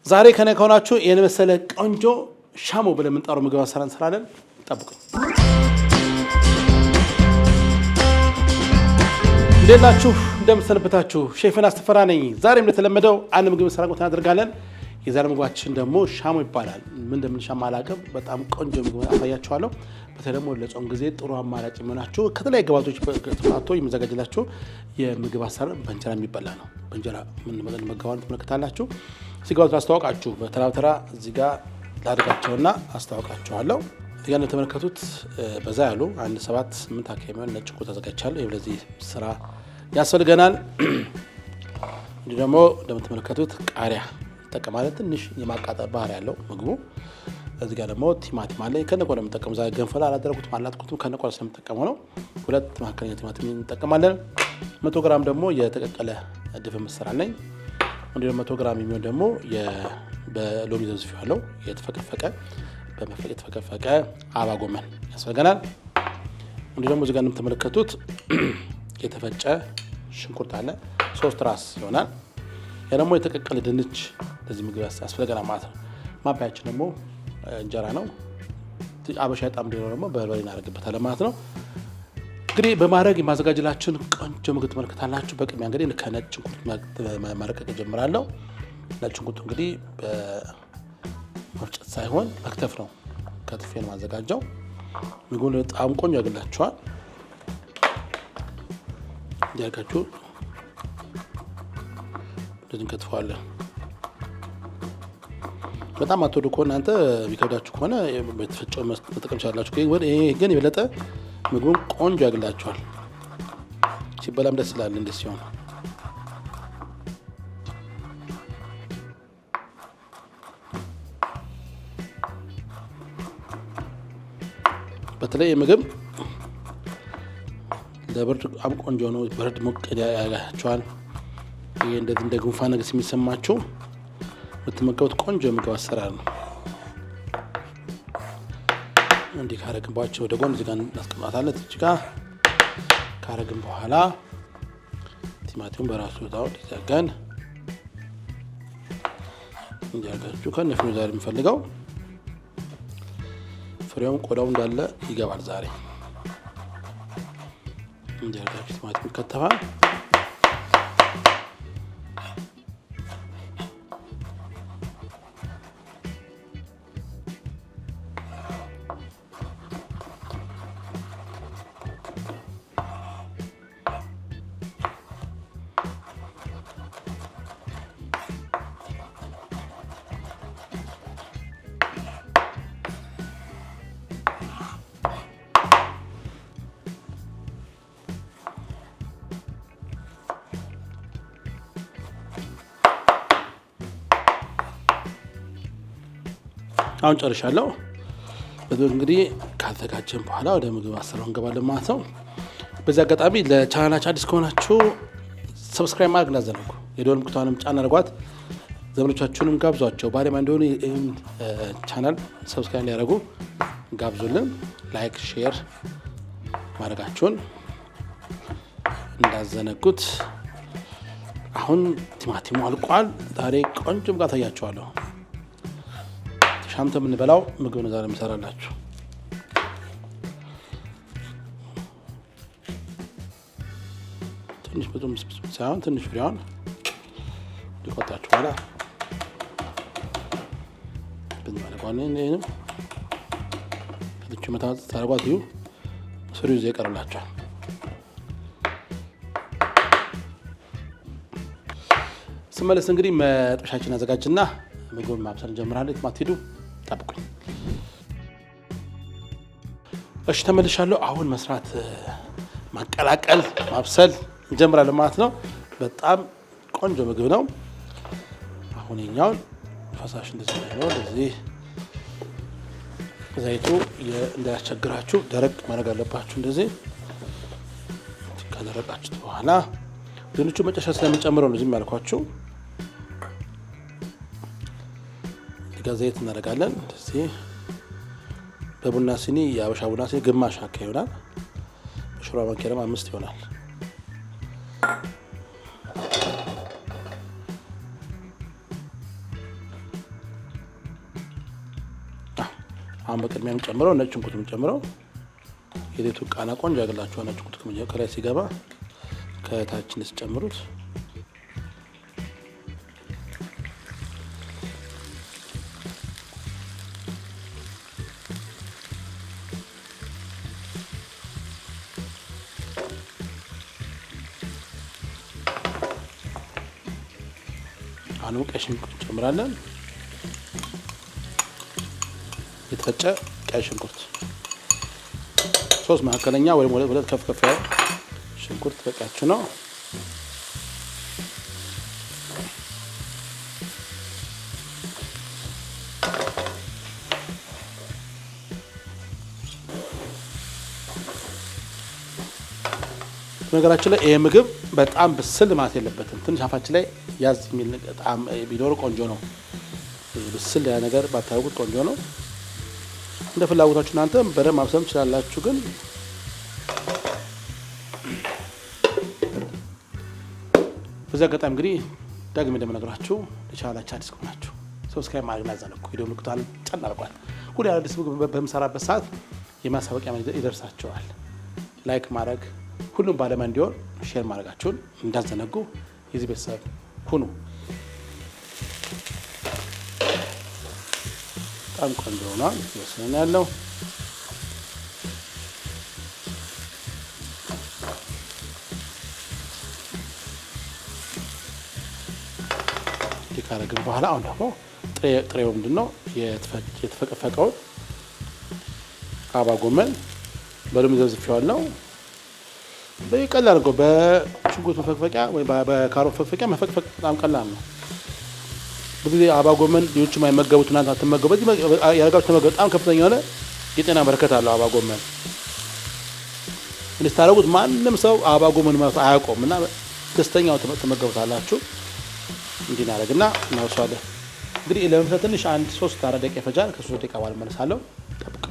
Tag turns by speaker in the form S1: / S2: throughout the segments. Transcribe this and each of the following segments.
S1: ዛሬ ከኔ ከሆናችሁ የኔ መሰለ ቆንጆ ሻሞ ብለን የምንጠራው ምግብ አሰራር እንሰራለን። ጠብቁኝ። እንደላችሁ እንደምሰነበታችሁ ሼፍና አስተፈራ ነኝ። ዛሬም እንደተለመደው አንድ ምግብ እንሰራ ቆይታ እናደርጋለን። የዛሬ ምግባችን ደግሞ ሻሞ ይባላል። ምን እንደምንሻማ አላውቅም። በጣም ቆንጆ ምግብ አሳያችኋለሁ። በተለይ ደግሞ ለጾም ጊዜ ጥሩ አማራጭ የሚሆናችሁ ከተለያዩ ግብአቶች ተፋቶ የሚዘጋጅላችሁ የምግብ አሰራር በእንጀራ የሚበላ ነው። በእንጀራ ምን መገባውን ትመለከታላችሁ። ሲጋውት አስተዋውቃችሁ በተራ እዚህ ጋር ላድርጋቸውና አስተዋውቃችኋለሁ። እዚህ ጋር እንደተመለከቱት በዛ ያሉ 1-7-8 አካባቢ የሚሆን ነጭ ሽንኩርት አዘጋጅቻለሁ። ይሄ ለዚህ ስራ ያስፈልገናል። እንዲህ ደግሞ እንደምትመለከቱት ቃሪያ እንጠቀማለን። ትንሽ የማቃጠል ባህሪ ያለው ምግቡ። እዚህ ጋር ደግሞ ቲማቲም አለ። ከነቆለ የምንጠቀመው ዛሬ ገንፈላ አላደረኩትም አላጥኩትም። ከነቆለ ስለምንጠቀመው ነው። 2 መካከለኛ ቲማቲም እንጠቀማለን። 100 ግራም ደግሞ የተቀቀለ ድፍን ምስር አለኝ። እንዲሁ 100 ግራም የሚሆን ደግሞ በሎሚ ዘብዝፌዋለሁ የተፈቀፈቀ አበባ ጎመን ያስፈልገናል። እንዲሁ ደግሞ እዚህ ጋር እንደምትመለከቱት የተፈጨ ሽንኩርት አለ። 3 ራስ ይሆናል። ያ ደግሞ የተቀቀለ ድንች ለዚህ ምግብ ያስፈልገናል ማለት ነው። ማባያችን ደግሞ እንጀራ ነው። አበሻ ጣም ደግሞ በርበሬ እናደርግበታለን ማለት ነው። እንግዲህ በማድረግ የማዘጋጅላችሁን ቆንጆ ምግብ ትመለከታላችሁ። በቅድሚያ እንግዲህ ከነጭ ሽንኩርት መረቀቅ ጀምራለሁ። ነጭ ሽንኩርት እንግዲህ በመፍጨት ሳይሆን መክተፍ ነው። ከትፌ ነው ማዘጋጀው። ምግቡን በጣም ቆንጆ ያገላችኋል። እንዲያርጋችሁ እንደዚህ እንከትፈዋለን። በጣም አትወዱ ከሆነ እናንተ ቢከብዳችሁ ከሆነ በተፈጨው መጠቀም ትችላላችሁ። ይሄ ግን የበለጠ ምግቡን ቆንጆ ያገላችኋል። ሲበላም ደስ ይላል እንደዚህ ሲሆን። በተለይ ምግብ ለብርድ በጣም ቆንጆ ነው። ብርድ ሞቅ ያላችኋል። ይሄ እንደዚህ እንደ ጉንፋን ነገር የሚሰማችሁ የምትመገቡት ቆንጆ የምግብ አሰራር ነው። እንዲህ ካረግንባቸው ወደ ጎን እዚህ ጋር እናስቀምጣታለን። እዚህ ጋር ካረግን በኋላ ቲማቲሙን በራሱ ወጣው ዲዛገን እንዲያርጋችሁ ከነፍሩ ዛሬ የምፈልገው ፍሬውን ቆዳው እንዳለ ይገባል። ዛሬ እንዲያርጋችሁ ቲማቲሙ ይከተፋል። አሁን ጨርሻለሁ። በዚህ እንግዲህ ካዘጋጀን በኋላ ወደ ምግብ አሰራሩ እንገባለን ማለት ነው። በዚህ አጋጣሚ ለቻናላችን አዲስ ከሆናችሁ ሰብስክራይብ ማድረግ እንዳዘነጉ፣ የደወል ምልክቱንም ጫን አድርጓት። ዘመዶቻችሁንም ጋብዟቸው። ባለማ እንደሆነ ቻናል ሰብስክራይብ ሊያደርጉ ጋብዙልን። ላይክ ሼር ማድረጋችሁን እንዳዘነጉት። አሁን ቲማቲሙ አልቋል። ዛሬ ቆንጆ ምግብ ታያችኋለሁ። ሻምተ የምንበላው ምግብ ነው ዛሬ የምሰራላችሁ። ትንሽ ብዙ ሳይሆን ትንሽ ፍሬዋን ሊቆጣችሁ በኋላ ብንማለቋን ይህንም ከትቹ መታወጥ ታደርጓት ይሁ ስሩ ይዘ ይቀርላቸዋል። ስመለስ እንግዲህ መጥበሻችን አዘጋጅና ምግብ ማብሰል እንጀምራለን። ማትሄዱ ጠብቁኝ። እሺ ተመልሻለሁ። አሁን መስራት ማቀላቀል ማብሰል እንጀምራለን ማለት ነው። በጣም ቆንጆ ምግብ ነው። አሁን የኛውን ፈሳሽ እንደዚህ ነው። ለዚህ ዘይቱ እንዳያስቸግራችሁ ደረቅ ማድረግ አለባችሁ። እንደዚህ ከደረቃችሁት በኋላ ድንቹ መጨረሻ ስለምንጨምረው ነው እዚህ ያልኳችሁ። ዘይት እናደርጋለን። እንደዚህ በቡና ሲኒ የአበሻ ቡና ሲኒ ግማሽ አካ ይሆናል። በሽሮ ማንኪያ 5 ይሆናል። አሁን በቅድሚያ የምጨምረው ነጭ ሽንኩርት የምጨምረው የቤቱ ቃና ቆንጆ ያገላችኋል። ነጭ ሽንኩርት ከላይ ሲገባ ከታችን ስጨምሩት አሁን ቀይ ሽንኩርት እንጨምራለን። የተፈጨ ቀይ ሽንኩርት 3 መካከለኛ ወይም 2 ከፍ ያለ ሽንኩርት በቃችሁ ነው። ነገራችን ላይ ይሄ ምግብ በጣም ብስል ማለት የለበትም። ትንሽ አፋችን ላይ ያዝ የሚል በጣም ቢኖር ቆንጆ ነው። ብስል ያ ነገር ባታውቁት ቆንጆ ነው። እንደ ፍላጎታችሁ እናንተ በደንብ ማብሰል ትችላላችሁ። ግን በዚህ አጋጣሚ እንግዲህ ዳግም እንደምነግራችሁ ለቻናላችን አዲስ ከሆናችሁ ሰብስክራይብ ማድረግ እንዳትዘነጉ፣ ቪዲዮ ምልክቱን ጫን አድርጓል። ሁሌ አዲስ ምግብ በምሰራበት ሰዓት የማሳወቂያ ይደርሳችኋል። ላይክ ማድረግ ሁሉም ባለማ እንዲሆን ሼር ማድረጋችሁን እንዳትዘነጉ። የዚህ ቤተሰብ ሁኑ። በጣም ቆንጆ ሆኗል። ይወስነን ያለው ካረግን በኋላ አሁን ደግሞ ጥሬው ምንድነው የተፈቀፈቀውን አበባ ጎመን በሎሚ ዘብዝፌዋለሁ። በቀላል ነው። በሽንኩርት መፈቅፈቂያ ወይ በካሮት መፈቅፈቂያ መፈቅፈቅ በጣም ቀላል ነው። ብዙ ጊዜ አበባ ጎመን ልጆች የማይመገቡት እናንተ አትመገቡ። ያረጋችሁ ተመገቡ። በጣም ከፍተኛ የሆነ የጤና በረከት አለው አበባ ጎመን። እንድታረጉት ማንም ሰው አበባ ጎመን ማለት አያውቀውም እና ደስተኛው ተመገቡታላችሁ። እንዲህ እናደርግና እናውሳለን። እንግዲህ ለመፍታት ትንሽ 3-4 ደቂቃ ይፈጃል። ከ3 ደቂቃ በኋላ እመለሳለሁ። ጠብቁ።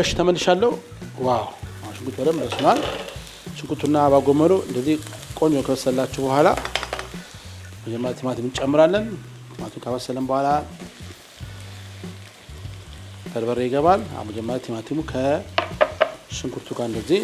S1: እሺ ተመልሻለሁ። ዋው ሽንኩርቱ በደንብ በስሏል። ሽንኩርቱና አበባ ጎመኑ እንደዚህ ቆንጆ ከበሰላችሁ በኋላ መጀመሪያ ቲማቲም እንጨምራለን። ቲማቲም ከበሰለን በኋላ በርበሬ ይገባል። አሁን መጀመሪያ ቲማቲሙ ከሽንኩርቱ ጋር እንደዚህ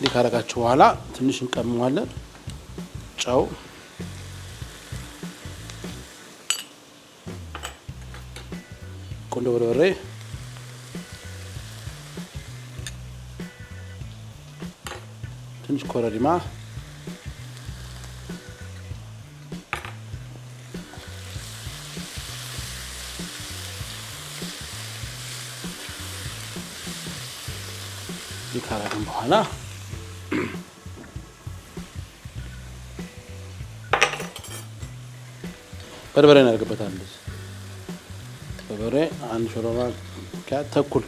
S1: ካረጋችሁ በኋላ ትንሽ እንቀምመዋለን። ጨው፣ ቁንዶ በርበሬ፣ ትንሽ ኮረሪማ፣ ካረግን በኋላ በርበሬ እናደርግበታለን። በርበሬ 1 ሾርባ ተኩል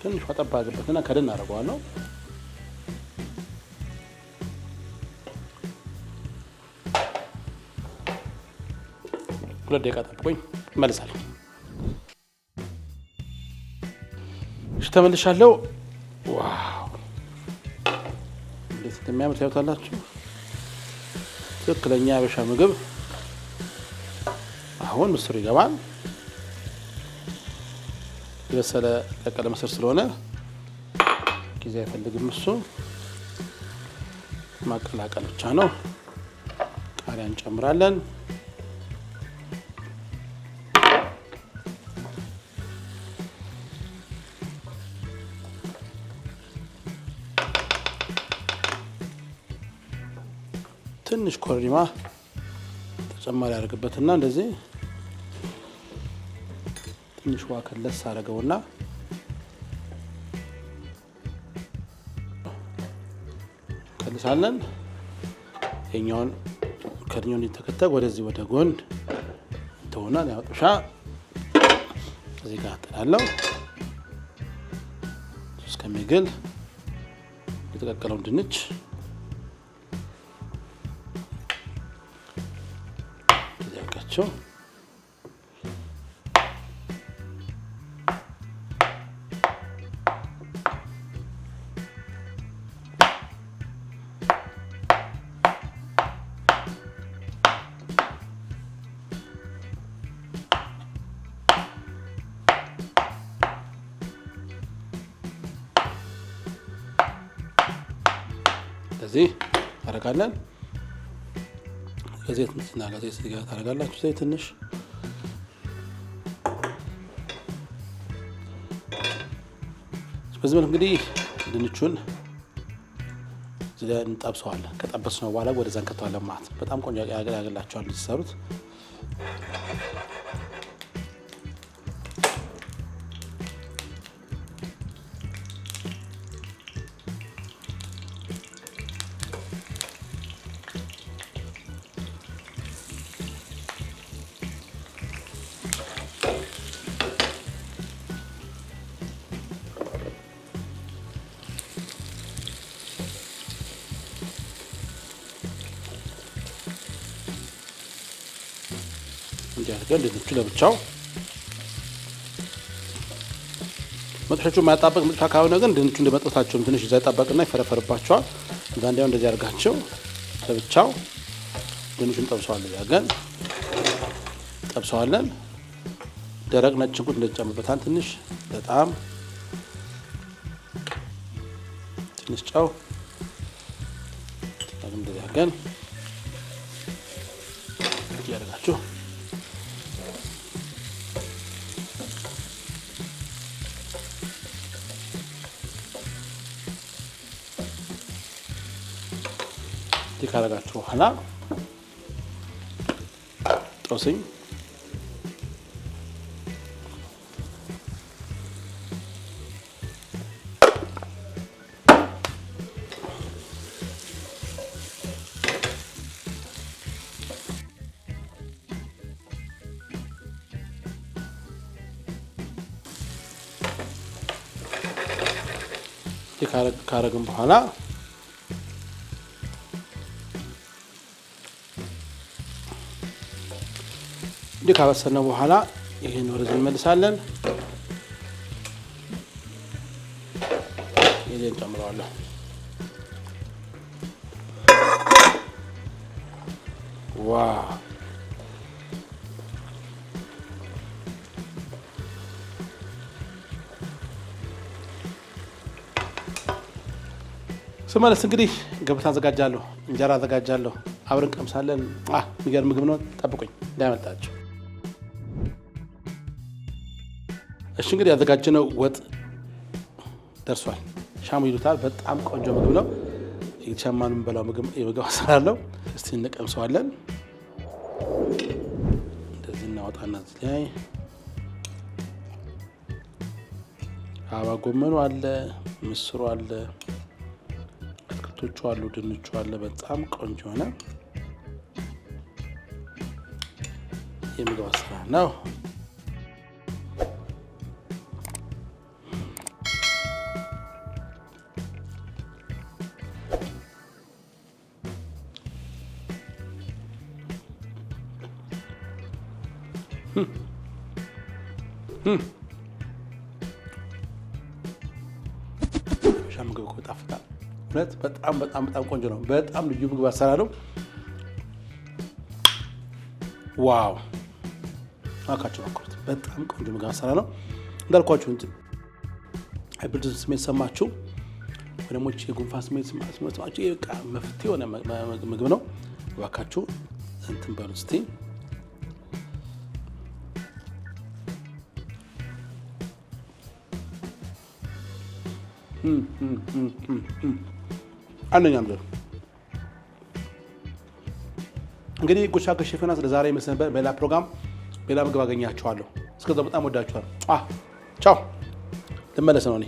S1: ትንሽ ወጣ አድርገንና ከደን እናደርገዋለሁ። ሁለት ደቂቃ ጠብቆኝ እመልሳለሁ። እሺ ተመልሻለሁ። ዋው እንዴት እንደሚያምር ታዩታላችሁ። ትክክለኛ የሀበሻ ምግብ። አሁን ምስሩ ይገባል። የበሰለ ቀቀለ ምስር ስለሆነ ጊዜ አይፈልግም። እሱ ማቀላቀል ብቻ ነው። ቃሪያ እንጨምራለን። ትንሽ ኮረሪማ ተጨማሪ ያደርግበትና እንደዚህ ትንሽ ውሃ ከለስ አደረገውና ከልሳለን የኛውን ከድኛውን እንዲተከተክ ወደዚህ ወደ ጎን ተሆናል። ያው ጥብሻ እዚህ ጋር አጥላለሁ እስከሚግል የተቀቀለውን ድንች ያጋቸው እዚህ አረጋለን። ዘይት እንትና ዘይት እዚህ ጋር ታረጋላችሁ። ዘይት ትንሽ በዚህ መልኩ እንግዲህ ድንቹን እዚህ ላይ እንጠብሰዋለን። ከጠበስነው በኋላ ወደዛ እንከተዋለን ማለት ነው። በጣም ቆንጆ ያገላግላችኋል ሲሰሩት። እንዲያርገን ድንቹ ለብቻው መጥፈቹ ማያጣበቅ ምጥፋ ካሁን ግን ድንቹ እንደመጥፋታቸው ትንሽ ይዛጣበቅና ይፈረፈርባቸዋል። እንዳንዴው እንደዚህ አድርጋቸው ለብቻው ድንቹን ጠብሰዋለን። ያገን ጠብሰዋለን። ደረቅ ነጭ ሽንኩርት እንደጨምርበታል። ትንሽ በጣም ትንሽ ጨው እንደዚህ ያገን ያደርጋችሁ ካረጋችሁ በኋላ ጦስኝ ካረግን በኋላ ካበሰልነው በኋላ ይሄን ወደዚህ እንመልሳለን። ይሄን ጨምረዋለሁ። ዋው ስመለስ እንግዲህ ገበታ አዘጋጃለሁ፣ እንጀራ አዘጋጃለሁ። አብረን ቀምሳለን። የሚገርም ምግብ ነው። ጠብቁኝ እንዳያመልጣችሁ። እሺ እንግዲህ ያዘጋጀነው ወጥ ደርሷል። ሻሙ ይሉታል። በጣም ቆንጆ ምግብ ነው። እየተሻማን የምንበላው የምግብ አሰራር ነው። እስቲ እንቀምሰዋለን። እንደዚህ እናወጣና እዚህ ላይ አበባ ጎመኑ አለ፣ ምስሩ አለ፣ አትክልቶቹ አሉ፣ ድንቹ አለ። በጣም ቆንጆ ሆነ የምግብ አሰራር ነው። ምግብ እኮ ይጣፍጣል። እውነት በጣም በጣም በጣም ቆንጆ ነው። በጣም ልዩ ምግብ አሰራር ነው። ዋው አካችሁ ማቆርጥ በጣም ቆንጆ ምግብ አሰራር ነው። እንዳልኳችሁ እንጂ ብርድ ስሜት ሰማችሁ ወደ ሞች የጉንፋን ስሜት ሰማችሁ በቃ መፍትሄ የሆነ ምግብ ነው። እባካችሁ እንትን በሉ እስቲ። አንደኛ ምግብ እንግዲህ ጉርሻ ከሼፍ ዮናስ ለዛሬ ይመስል ነበር። በሌላ ፕሮግራም በሌላ ምግብ አገኛችኋለሁ። እስከዛ በጣም ወዳችኋል። ቻው። ልመለስ ነው እኔ